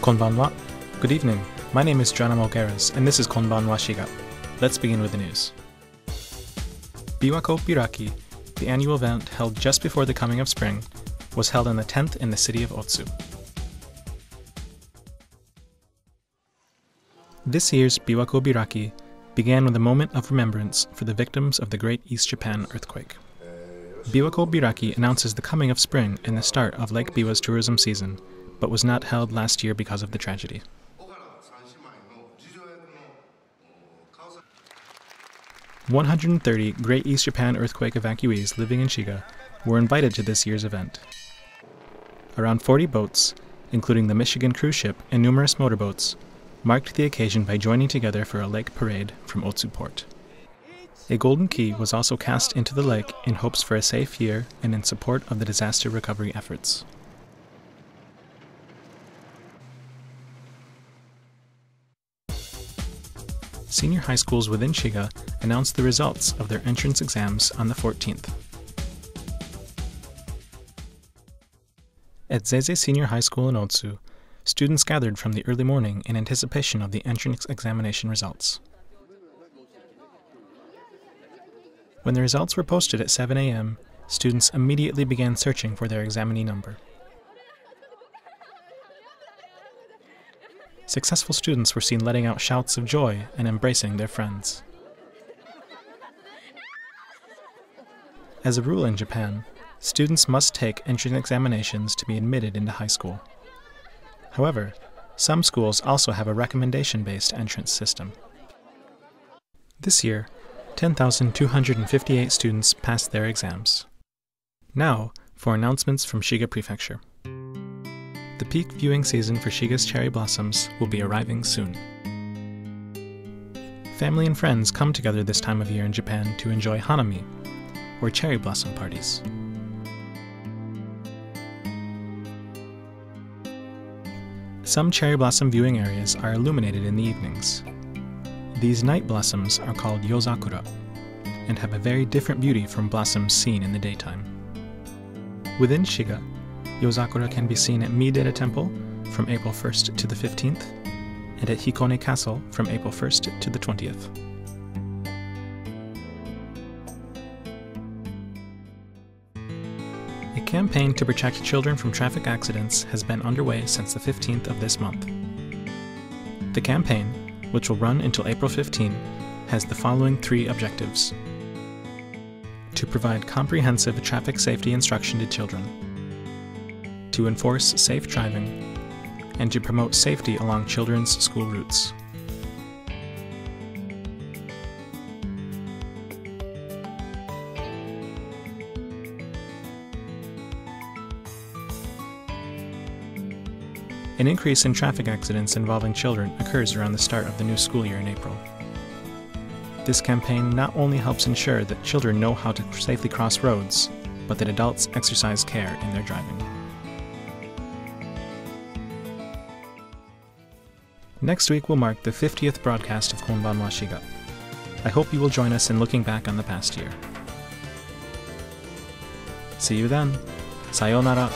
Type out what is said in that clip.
Konbanwa. Good evening. My name is Geronimo Guerras, and this is Konbanwa Shiga. Let's begin with the news. Biwako Braki, the annual event held just before the coming of spring, was held on the 10th in the city of Otsu. This year's Biwako Braki began with a moment of remembrance for the victims of the Great East Japan earthquake. Biwako Braki announces the coming of spring and the start of Lake Biwa's tourism season, but was not held last year because of the tragedy. "130 Great East Japan earthquake evacuees living in Shiga were invited to this year's event. Around 40 boats, including the Michigan cruise ship and numerous motorboats, marked the occasion by joining together for a lake parade from Otsu Port. A golden key was also cast into the lake in hopes for a safe year and in support of the disaster recovery efforts. Senior high schools within Shiga announced the results of their entrance exams on the 14th. At Zeze Senior High School in Otsu, students gathered from the early morning in anticipation of the entrance examination results. When the results were posted at 7 a.m., students immediately began searching for their examinee number. Successful students were seen letting out shouts of joy and embracing their friends. As a rule in Japan, students must take entrance examinations to be admitted into high school. However, some schools also have a recommendation-based entrance system. This year, 10,258 students passed their exams. Now, for announcements from Shiga Prefecture. The peak viewing season for Shiga's cherry blossoms will be arriving soon. Family and friends come together this time of year in Japan to enjoy hanami, or cherry blossom parties. Some cherry blossom viewing areas are illuminated in the evenings. These night blossoms are called yozakura and have a very different beauty from blossoms seen in the daytime. Within Shiga, yozakura can be seen at Midera Temple from April 1st to the 15th and at Hikone Castle from April 1st to the 20th. A campaign to protect children from traffic accidents has been underway since the 15th of this month. The campaign, which will run until April 15, has the following 3 objectives: to provide comprehensive traffic safety instruction to children, to enforce safe driving, and to promote safety along children's school routes. An increase in traffic accidents involving children occurs around the start of the new school year in April. This campaign not only helps ensure that children know how to safely cross roads, but that adults exercise care in their driving. Next week will mark the 50th broadcast of Konbanwa Shiga. I hope you will join us in looking back on the past year. See you then. Sayonara.